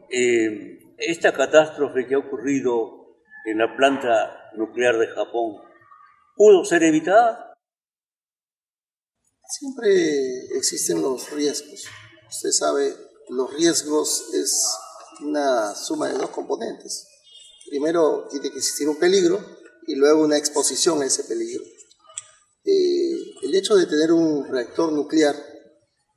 Esta catástrofe que ha ocurrido en la planta nuclear de Japón, ¿pudo ser evitada? Siempre existen los riesgos. Usted sabe, los riesgos es una suma de dos componentes. Primero tiene que existir un peligro y luego una exposición a ese peligro. El hecho de tener un reactor nuclear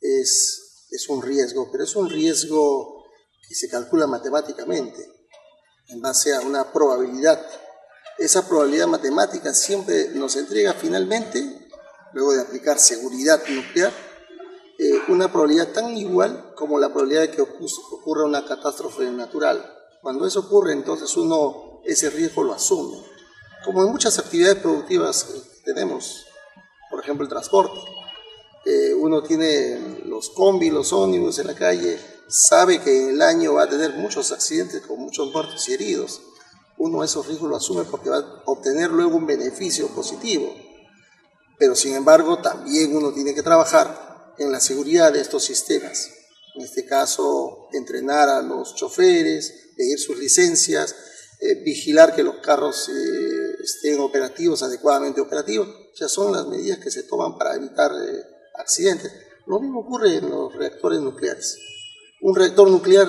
es un riesgo, pero es un riesgo que se calcula matemáticamente en base a una probabilidad. Esa probabilidad matemática siempre nos entrega finalmente, luego de aplicar seguridad nuclear, una probabilidad tan igual como la probabilidad de que ocurra una catástrofe natural. Cuando eso ocurre, entonces uno ese riesgo lo asume. Como en muchas actividades productivas que tenemos, por ejemplo el transporte. Uno tiene los combis, los ómnibus en la calle, sabe que en el año va a tener muchos accidentes con muchos muertos y heridos. Uno esos riesgos lo asume porque va a obtener luego un beneficio positivo. Pero sin embargo también uno tiene que trabajar en la seguridad de estos sistemas. En este caso, entrenar a los choferes, pedir sus licencias, vigilar que los carros estén operativos, adecuadamente operativos. O sea, son las medidas que se toman para evitar accidentes. Lo mismo ocurre en los reactores nucleares. Un reactor nuclear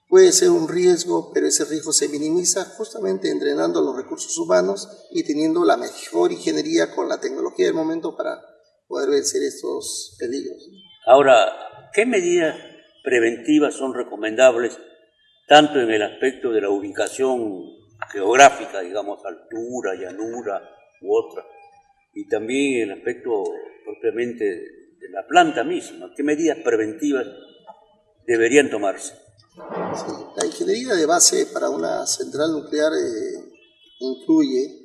puede ser un riesgo, pero ese riesgo se minimiza justamente entrenando los recursos humanos y teniendo la mejor ingeniería con la tecnología del momento para poder vencer estos peligros. Ahora, ¿qué medidas preventivas son recomendables tanto en el aspecto de la ubicación geográfica, digamos, altura, llanura u otra, y también en el aspecto propiamente de la planta misma? ¿Qué medidas preventivas deberían tomarse? Sí, la ingeniería de base para una central nuclear incluye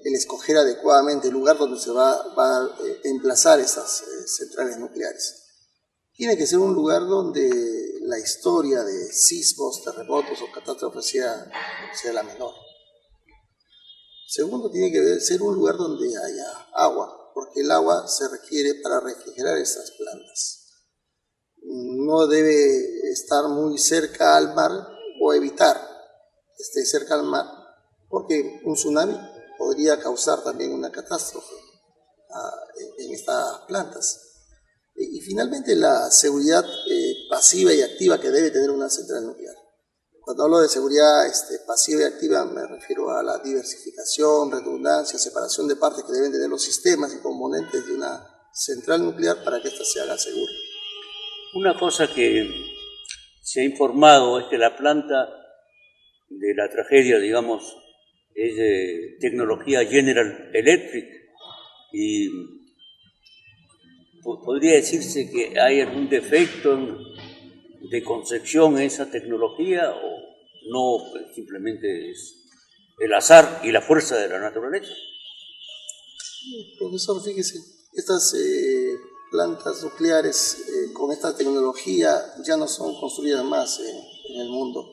el escoger adecuadamente el lugar donde se va a emplazar esas centrales nucleares. Tiene que ser un lugar donde la historia de sismos, terremotos o catástrofes sea la menor. Segundo, tiene que ser un lugar donde haya agua, porque el agua se requiere para refrigerar estas plantas. No debe estar muy cerca al mar o evitar que esté cerca al mar, porque un tsunami podría causar también una catástrofe en estas plantas. Y finalmente la seguridad pasiva y activa que debe tener una central nuclear. Cuando hablo de seguridad pasiva y activa me refiero a la diversificación, redundancia, separación de partes que deben tener los sistemas y componentes de una central nuclear para que ésta se haga segura. Una cosa que se ha informado es que la planta de la tragedia, digamos, es de tecnología General Electric y podría decirse que hay algún defecto de concepción en esa tecnología o no, simplemente es el azar y la fuerza de la naturaleza. Profesor, fíjese, estas plantas nucleares con esta tecnología ya no son construidas más en el mundo.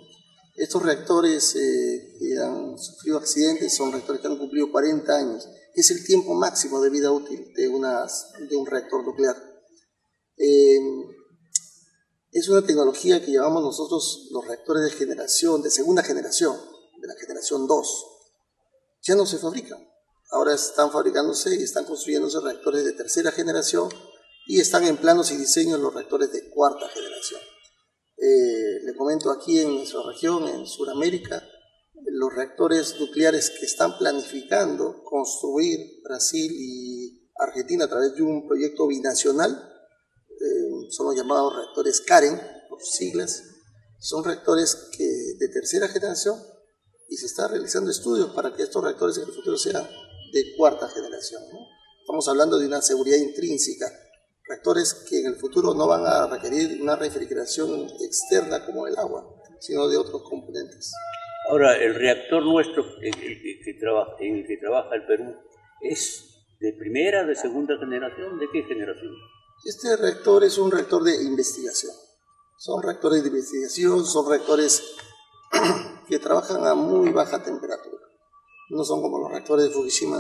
Estos reactores que han sufrido accidentes son reactores que han cumplido 40 años, que es el tiempo máximo de vida útil de un reactor nuclear. Es una tecnología que llamamos nosotros los reactores de segunda generación, de la generación 2. Ya no se fabrican. Ahora están fabricándose y están construyéndose reactores de tercera generación y están en planos y diseños los reactores de cuarta generación. Le comento aquí en nuestra región, en Sudamérica, los reactores nucleares que están planificando construir Brasil y Argentina a través de un proyecto binacional, son los llamados reactores Karen, por siglas, son reactores de tercera generación y se están realizando estudios para que estos reactores en el futuro sean de cuarta generación, ¿no? Estamos hablando de una seguridad intrínseca, reactores que en el futuro no van a requerir una refrigeración externa como el agua, sino de otros componentes. Ahora, el reactor nuestro en el que trabaja el Perú, ¿es de primera, de segunda generación? ¿De qué generación? Este reactor es un reactor de investigación. Son reactores de investigación, son reactores que trabajan a muy baja temperatura. No son como los reactores de Fukushima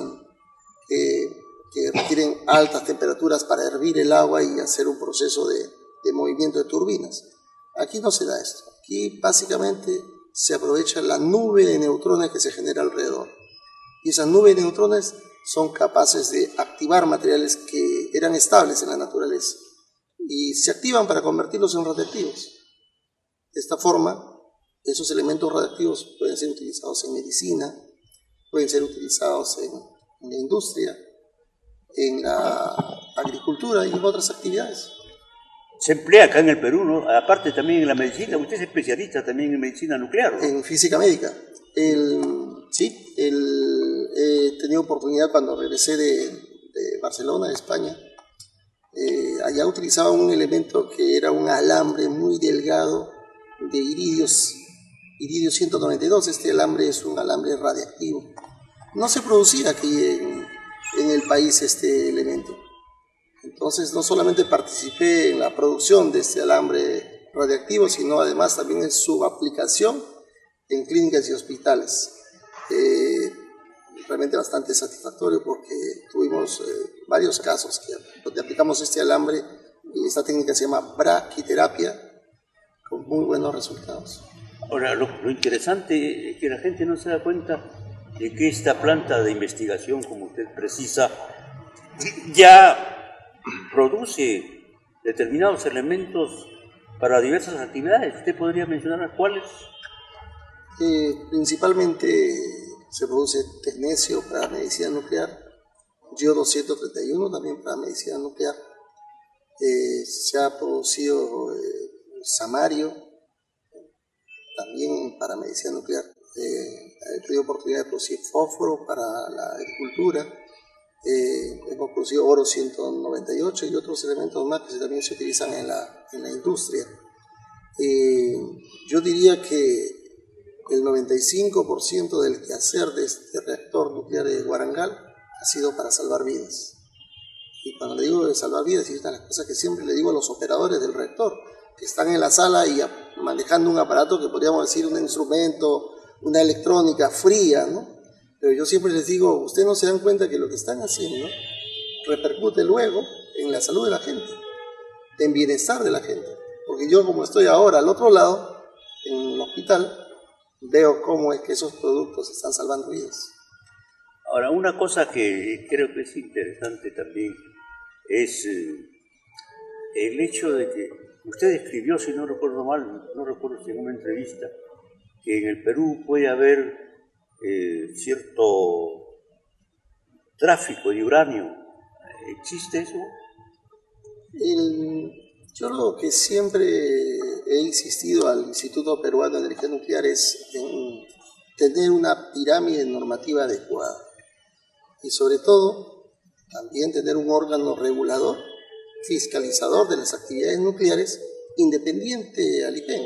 que requieren altas temperaturas para hervir el agua y hacer un proceso de movimiento de turbinas. Aquí no se da esto. Aquí básicamente se aprovecha la nube de neutrones que se genera alrededor. Y esas nubes de neutrones son capaces de activar materiales que eran estables en la naturaleza y se activan para convertirlos en radiactivos. De esta forma, esos elementos radiactivos pueden ser utilizados en medicina, pueden ser utilizados en la industria, en la agricultura y en otras actividades. Se emplea acá en el Perú, ¿no? Aparte también en la medicina. Usted es especialista también en medicina nuclear, ¿no? En física médica. Sí, he tenido oportunidad cuando regresé de Barcelona, de España. Allá utilizaban un elemento que era un alambre muy delgado de iridio 192. Este alambre es un alambre radiactivo. No se producía aquí en el país este elemento. Entonces no solamente participé en la producción de este alambre radiactivo, sino además también en su aplicación en clínicas y hospitales. Realmente bastante satisfactorio porque tuvimos varios casos donde aplicamos este alambre y esta técnica se llama braquiterapia con muy buenos resultados. Ahora, lo interesante es que la gente no se da cuenta de que esta planta de investigación, como usted precisa, ya produce determinados elementos para diversas actividades. ¿Usted podría mencionar cuáles? Principalmente se produce tecnecio para medicina nuclear, yodo 131 también para medicina nuclear. Se ha producido samario también para medicina nuclear. He tenido oportunidad de producir fósforo para la agricultura. Hemos producido oro 198 y otros elementos más que también se utilizan en la industria. Yo diría que el 95% del quehacer de este reactor nuclear de Guarangal ha sido para salvar vidas. Y cuando le digo de salvar vidas, es una de las cosas que siempre le digo a los operadores del reactor, que están en la sala y manejando un aparato que podríamos decir un instrumento, una electrónica fría, ¿no? Pero yo siempre les digo, ustedes no se dan cuenta que lo que están haciendo repercute luego en la salud de la gente, en bienestar de la gente. Porque yo, como estoy ahora al otro lado, en el hospital, veo cómo es que esos productos están salvando vidas. Ahora, una cosa que creo que es interesante también es el hecho de que usted escribió, si no recuerdo mal, no recuerdo si en una entrevista, que en el Perú puede haber cierto tráfico de uranio. ¿Existe eso? Yo lo que siempre he insistido al Instituto Peruano de Energía Nuclear es en tener una pirámide normativa adecuada y sobre todo también tener un órgano regulador, fiscalizador de las actividades nucleares independiente al IPEN,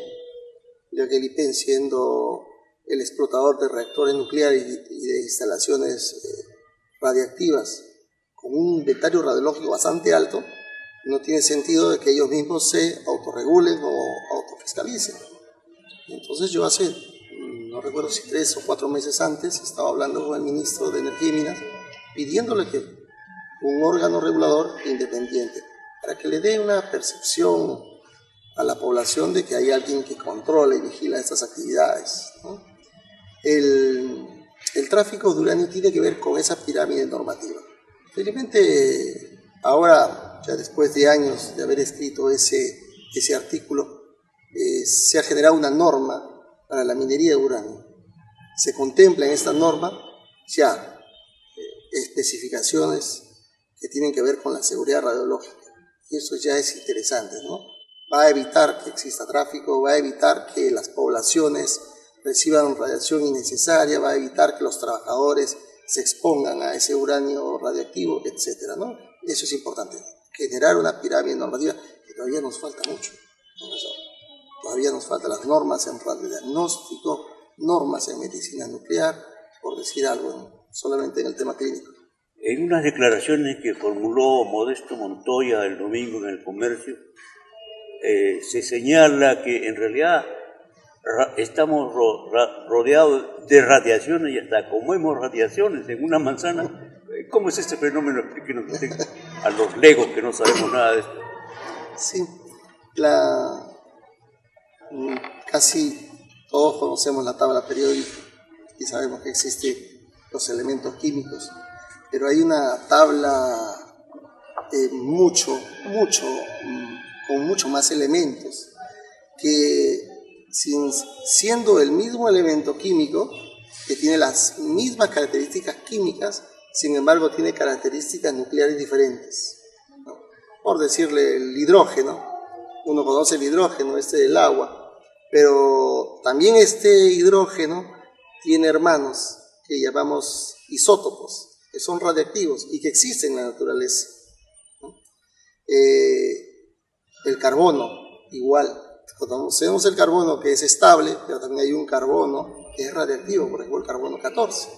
ya que el IPEN, siendo el explotador de reactores nucleares y de instalaciones radiactivas con un inventario radiológico bastante alto, no tiene sentido de que ellos mismos se autorregulen o autofiscalicen. Entonces yo hace, no recuerdo si 3 o 4 meses antes, estaba hablando con el ministro de Energía y Minas, pidiéndole que un órgano regulador independiente, para que le dé una percepción a la población de que hay alguien que controla y vigila estas actividades, ¿no? El tráfico de uranio tiene que ver con esa pirámide normativa. Felizmente, ahora, ya después de años de haber escrito ese artículo, se ha generado una norma para la minería de uranio. Se contempla en esta norma ya especificaciones que tienen que ver con la seguridad radiológica. Y eso ya es interesante, ¿no? Va a evitar que exista tráfico, va a evitar que las poblaciones reciban radiación innecesaria, va a evitar que los trabajadores se expongan a ese uranio radiactivo, etcétera, ¿no? Eso es importante, generar una pirámide normativa que todavía nos falta mucho, profesor. Todavía nos faltan las normas en radiodiagnóstico, normas en medicina nuclear, por decir algo, ¿no? Solamente en el tema clínico. En unas declaraciones que formuló Modesto Montoya el domingo en El Comercio, se señala que en realidad estamos rodeados de radiaciones y hasta comemos radiaciones en una manzana. ¿Cómo es este fenómeno? Explíquenos a los legos que no sabemos nada de esto. Sí, Casi todos conocemos la tabla periódica y sabemos que existen los elementos químicos, pero hay una tabla con mucho más elementos que siendo el mismo elemento químico que tiene las mismas características químicas, sin embargo tiene características nucleares diferentes, ¿no? Por decirle el hidrógeno, uno conoce el hidrógeno, del agua, pero también este hidrógeno tiene hermanos que llamamos isótopos, que son radiactivos y que existen en la naturaleza, ¿no? El carbono, igual. Conocemos el carbono que es estable, pero también hay un carbono que es radiactivo, por ejemplo el carbono 14.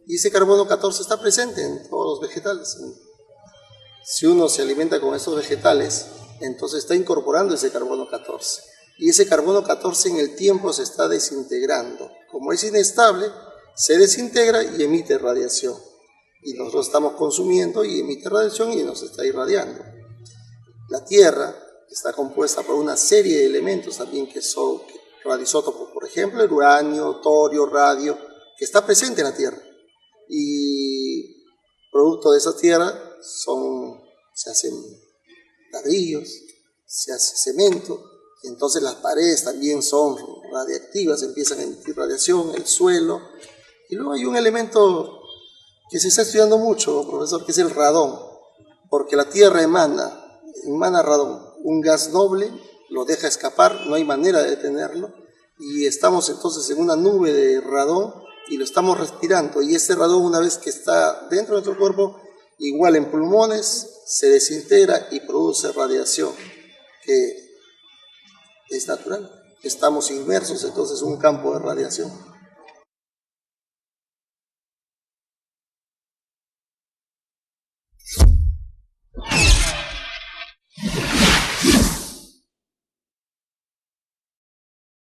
Y ese carbono 14 está presente en todos los vegetales. Si uno se alimenta con estos vegetales, entonces está incorporando ese carbono 14. Y ese carbono 14 en el tiempo se está desintegrando. Como es inestable, se desintegra y emite radiación. Y nosotros estamos consumiendo y emite radiación y nos está irradiando. La Tierra está compuesta por una serie de elementos también que son radioisótopos, por ejemplo, el uranio, torio, radio, que está presente en la Tierra. Y producto de esa Tierra se hacen ladrillos, se hace cemento, y entonces las paredes también son radiactivas, empiezan a emitir radiación, el suelo. Y luego hay un elemento que se está estudiando mucho, profesor, que es el radón, porque la Tierra emana radón, un gas noble, lo deja escapar, no hay manera de detenerlo, y estamos entonces en una nube de radón y lo estamos respirando, y ese radón, una vez que está dentro de nuestro cuerpo, igual en pulmones, se desintegra y produce radiación, que es natural. Estamos inmersos entonces en un campo de radiación.